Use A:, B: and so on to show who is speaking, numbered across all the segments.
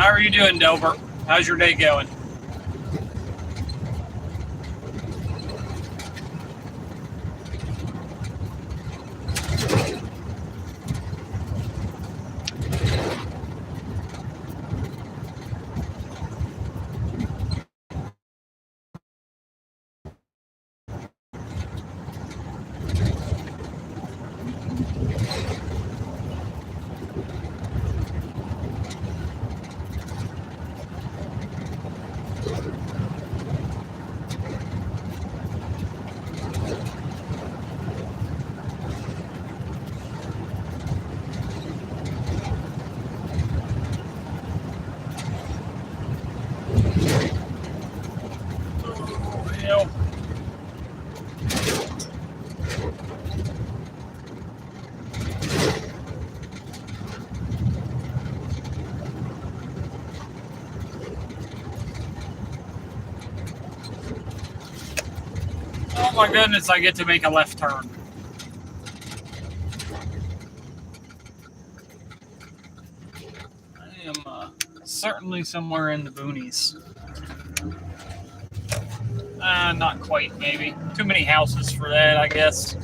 A: How are you doing, Delbert? How's your day going? Oh my goodness, I get to make a left turn. I am certainly somewhere in the boonies. Not quite, maybe. Too many houses for that, I guess.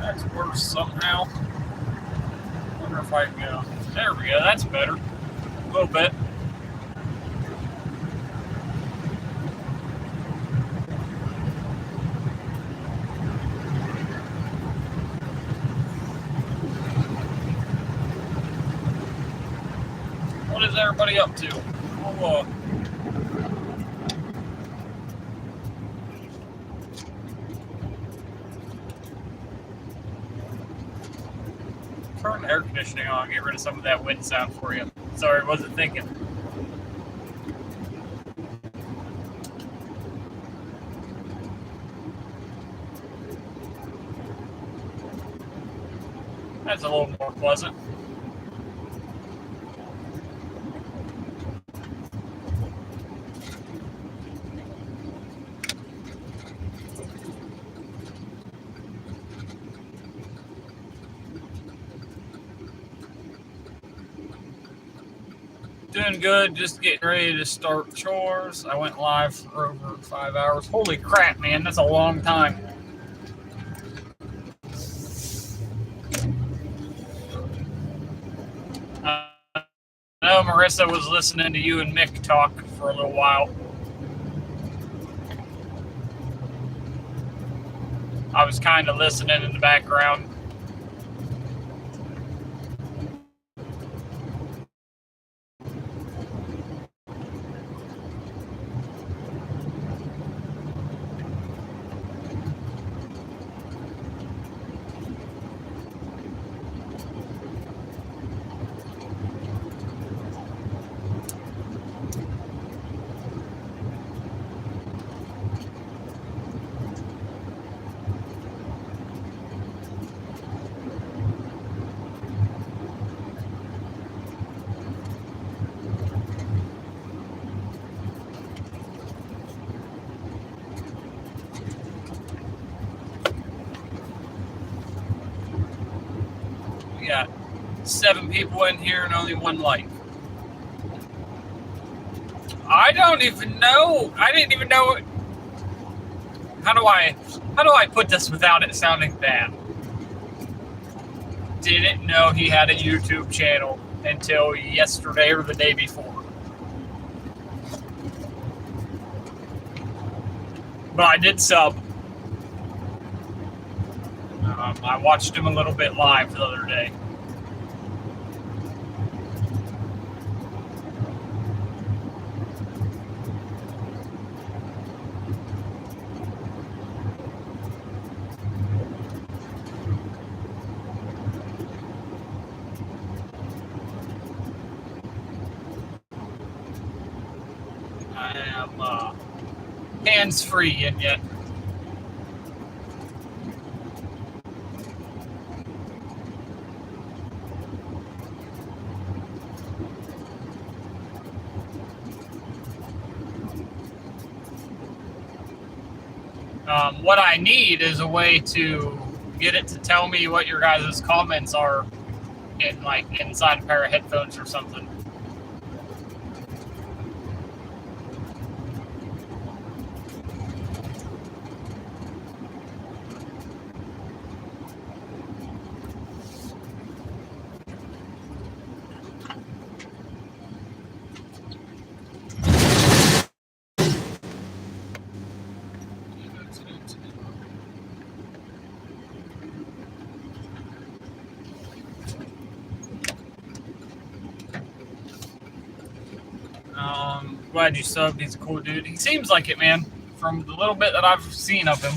A: That's worse somehow. I wonder if I can go. There we go, that's better. A little bit. What is everybody up to? Oh, turn the air conditioning on, get rid of some of that wind sound for you. Sorry, wasn't thinking. That's a little more pleasant. Doing good, just getting ready to start chores. I went live for over 5 hours. Holy crap, man, that's a long time. I know Marissa was listening to you and Mick talk for a little while. I was kind of listening in the background. We got 7 people in here and only 1 like. I don't even know. I didn't even know it. How do I put this without it sounding bad? Didn't know he had a YouTube channel until yesterday or the day before. But I did sub. I watched him a little bit live the other day. I am hands-free yet. What I need is a way to get it to tell me what your guys' comments are in like inside a pair of headphones or something. Glad you subbed. He's a cool dude. He seems like it, man. From the little bit that I've seen of him.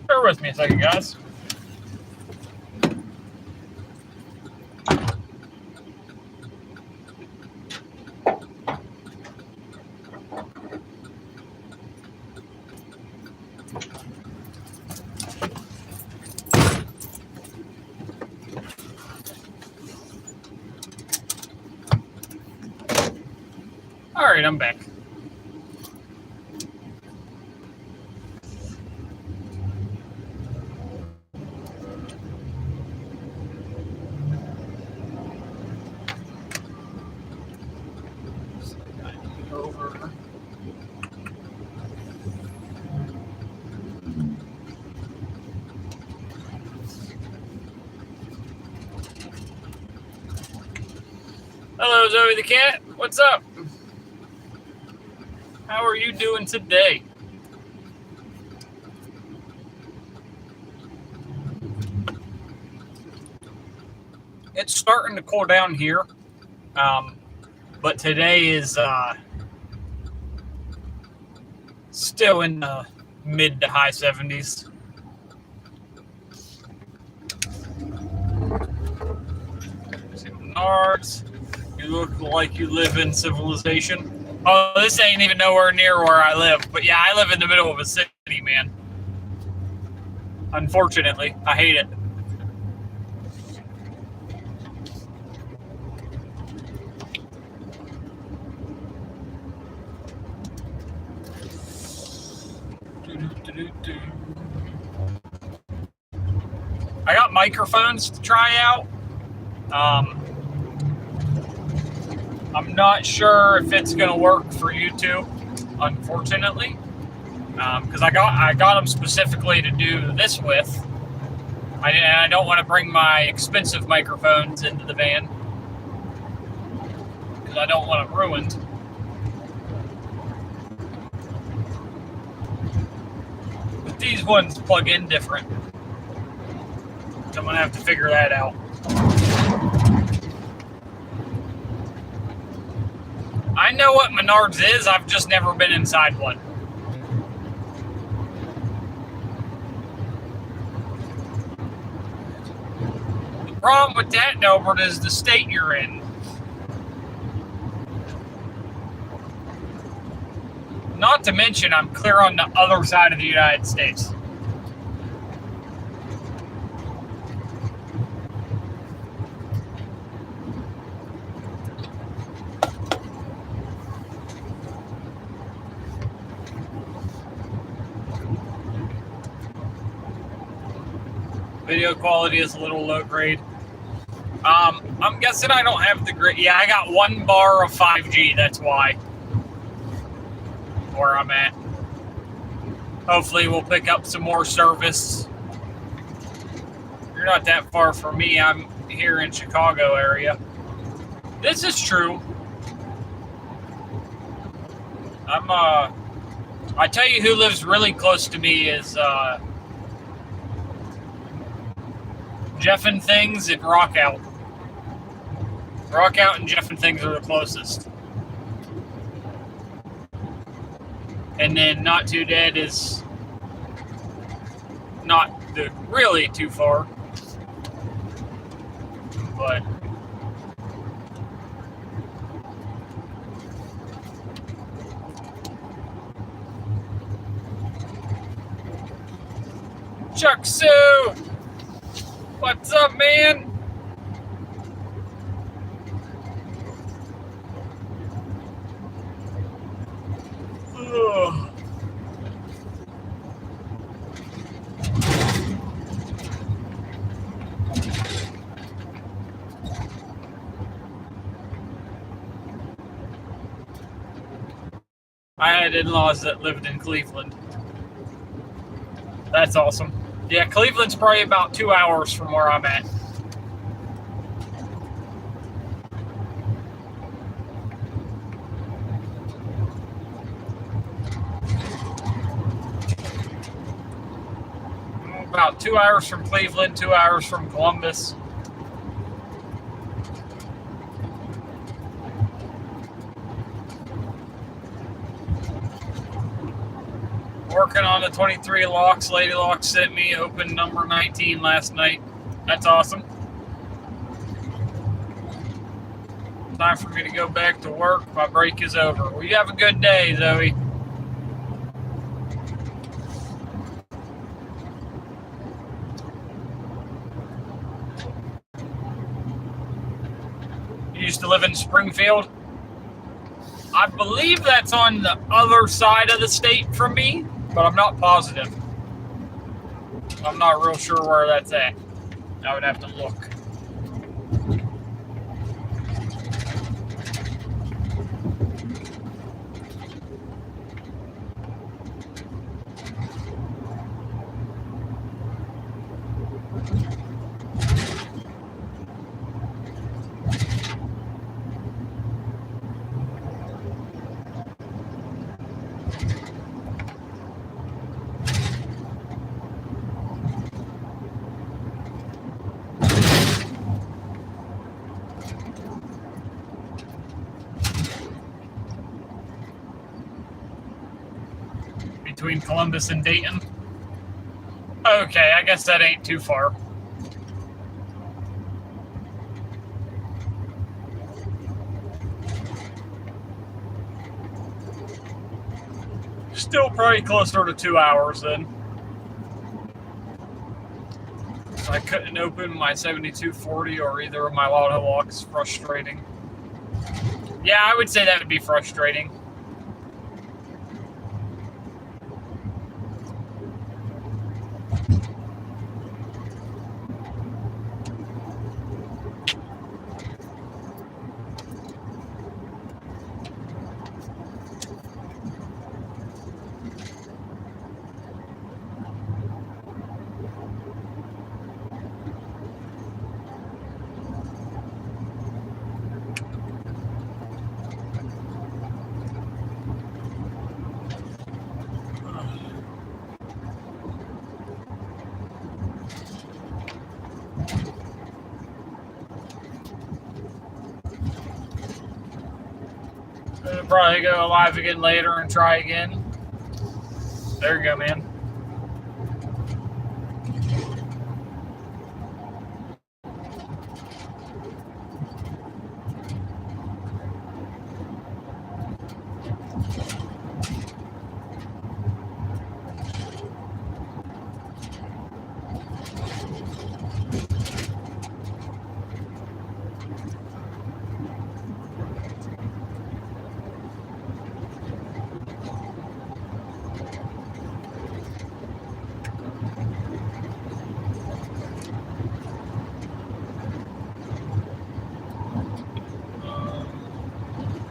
A: Bear with me a second, guys. All right, I'm back. Hello, Zoe the cat. What's up? How are you doing today? It's starting to cool down here, but today is still in the mid to high 70s. Menards. You look like you live in civilization. Oh, this ain't even nowhere near where I live. But yeah, I live in the middle of a city, man. Unfortunately, I hate it. I got microphones to try out. I'm not sure if it's going to work for YouTube, unfortunately, because I got them specifically to do this with. I don't want to bring my expensive microphones into the van because I don't want them ruined. But these ones plug in different, so I'm going to have to figure that out. I know what Menards is, I've just never been inside one. The problem with that, Delbert, is the state you're in. Not to mention, I'm clear on the other side of the United States. Video quality is a little low grade. I'm guessing I don't have the great. Yeah, I got 1 bar of 5G. That's why. Where I'm at. Hopefully, we'll pick up some more service. You're not that far from me. I'm here in Chicago area. This is true. I tell you who lives really close to me is Jeff and Things and Rockout. Rockout and Jeff and Things are the closest. And then Not Too Dead is not really too far. But Chuck Sue! What's up, man? Ugh. I had in-laws that lived in Cleveland. That's awesome. Yeah, Cleveland's probably about 2 hours from where I'm at. About 2 hours from Cleveland, 2 hours from Columbus. Working on the 23 locks Lady Lock sent me. Opened number 19 last night. That's awesome. Time for me to go back to work. My break is over. Well, you have a good day, Zoe. You used to live in Springfield? I believe that's on the other side of the state from me, but I'm not positive. I'm not real sure where that's at. I would have to look. Between Columbus and Dayton. Okay, I guess that ain't too far. Still probably closer to 2 hours then. I couldn't open my 7240 or either of my lotto locks. Frustrating. Yeah, I would say that would be frustrating. Probably go live again later and try again. There you go, man.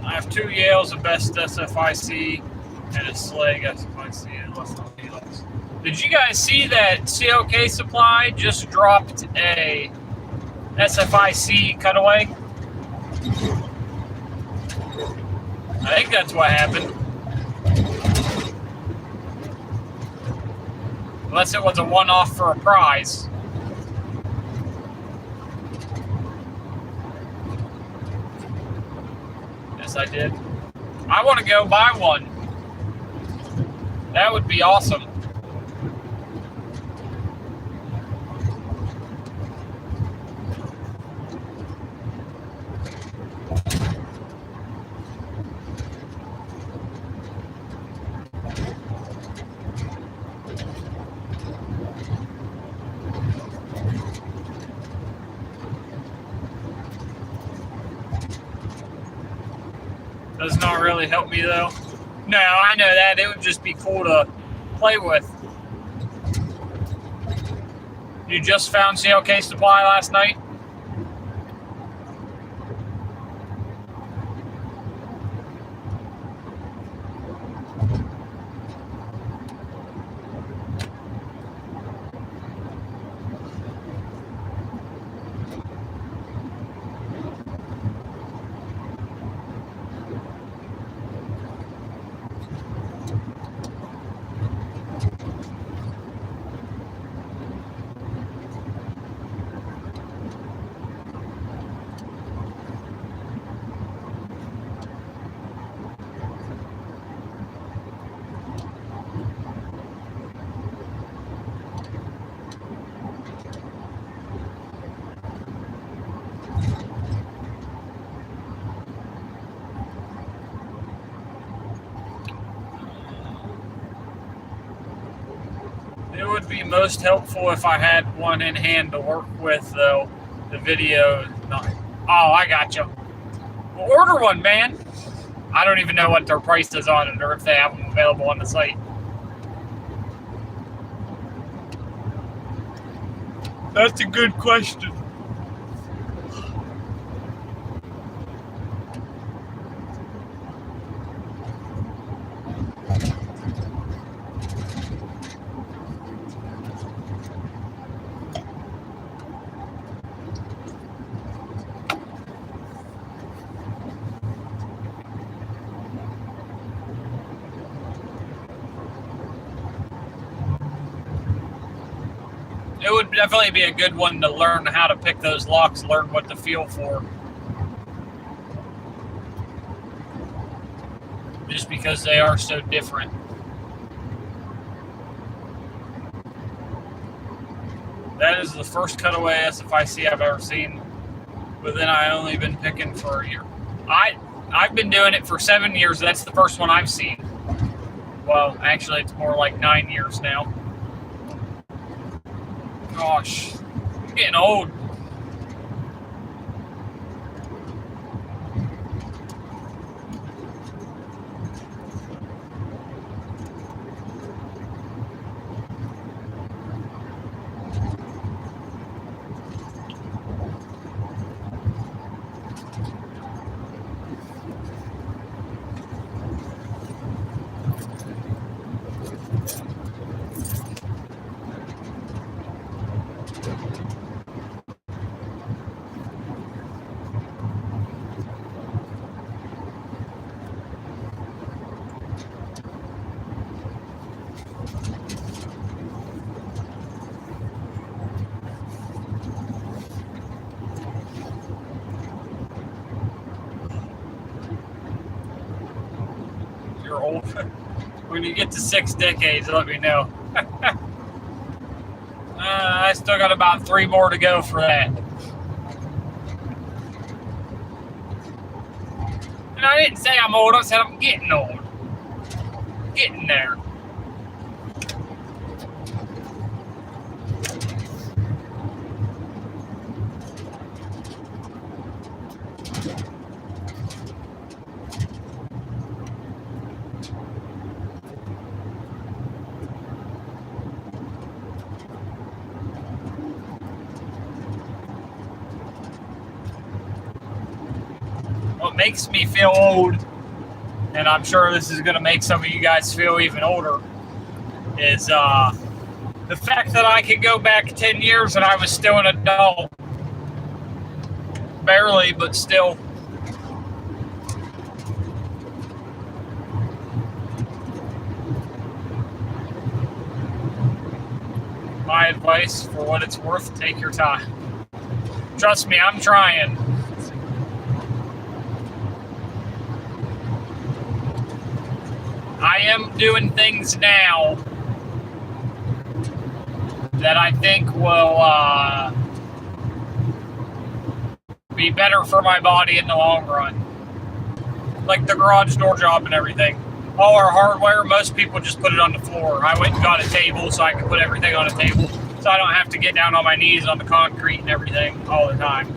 A: I have 2 Yales, a best SFIC, and a Slag SFIC, and less than Helix. Did you guys see that COK Supply just dropped a SFIC cutaway? I think that's what happened. Unless it was a one-off for a prize. Yes, I did. I want to go buy one. That would be awesome. Does not really help me though. No, I know that. It would just be cool to play with. You just found CLK Supply last night? It would be most helpful if I had one in hand to work with, though. The video, not. Oh, I got you. Well, order one, man. I don't even know what their price is on it, or if they have them available on the site. That's a good question. It would definitely be a good one to learn how to pick those locks, learn what to feel for. Just because they are so different. That is the first cutaway SFIC I've ever seen. But then I only been picking for a year. I've been doing it for 7 years. That's the first one I've seen. Well, actually, it's more like 9 years now. Gosh, I'm getting old. You're old. When you get to 6 decades, let me know. I still got about 3 more to go for that. And I didn't say I'm old, I said I'm getting old. Getting there. What makes me feel old, and I'm sure this is going to make some of you guys feel even older, is the fact that I could go back 10 years and I was still an adult. Barely, but still. My advice, for what it's worth, take your time. Trust me, I'm trying. I I am doing things now that I think will be better for my body in the long run. Like the garage door job and everything. All our hardware, most people just put it on the floor. I went and got a table so I could put everything on a table, so I don't have to get down on my knees on the concrete and everything all the time.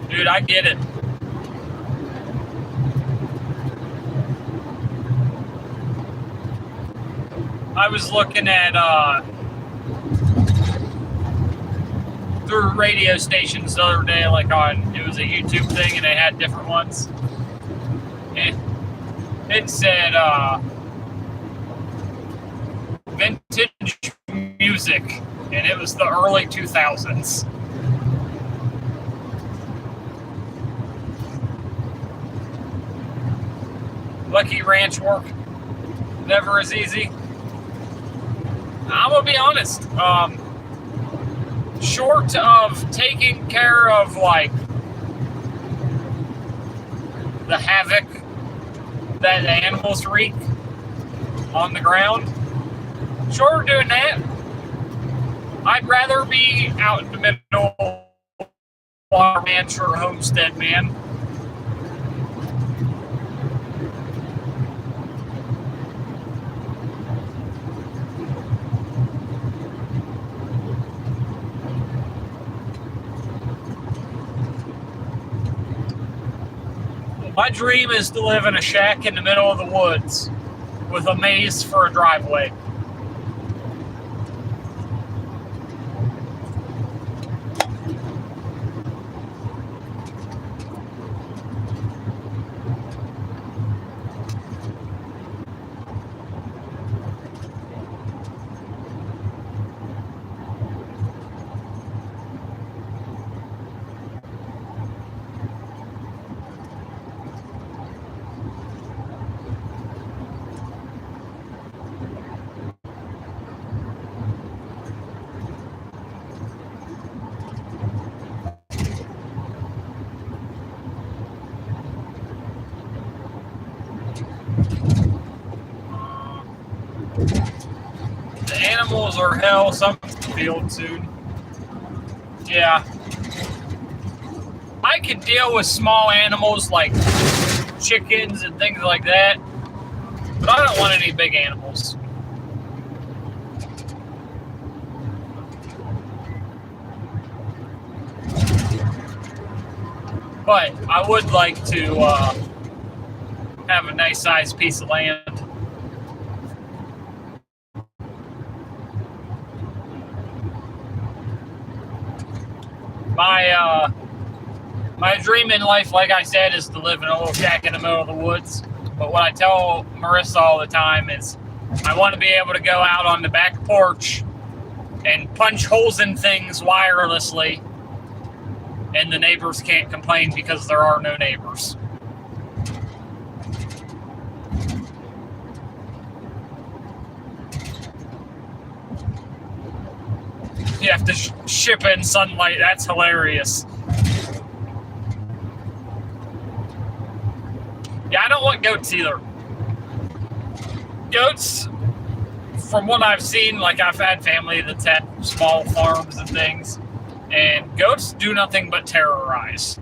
A: Dude, I get it. I was looking at through radio stations the other day, like it was a YouTube thing, and they had different ones. And it said vintage music, and it was the early 2000s. Lucky Ranch work never as easy. I'm gonna be honest. Short of taking care of like the havoc that the animals wreak on the ground, short of doing that, I'd rather be out in the middle of a ranch or a homestead, man. My dream is to live in a shack in the middle of the woods with a maze for a driveway. The animals are hell. Something's in the field soon. Yeah. I can deal with small animals like chickens and things like that, but I don't want any big animals. But I would like to have a nice sized piece of land. My dream in life, like I said, is to live in a little shack in the middle of the woods. But what I tell Marissa all the time is I want to be able to go out on the back porch and punch holes in things wirelessly, and the neighbors can't complain because there are no neighbors. You have to ship in sunlight. That's hilarious. Yeah, I don't want goats either. Goats, from what I've seen, like I've had family that's had small farms and things, and goats do nothing but terrorize.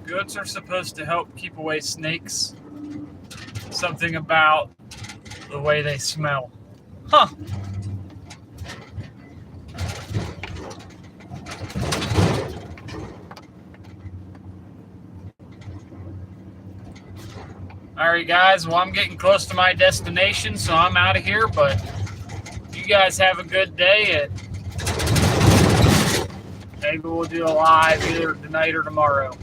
A: Goats are supposed to help keep away snakes. Something about the way they smell. Huh. Alright guys, well I'm getting close to my destination, so I'm out of here, but you guys have a good day, and maybe we'll do a live either tonight or tomorrow.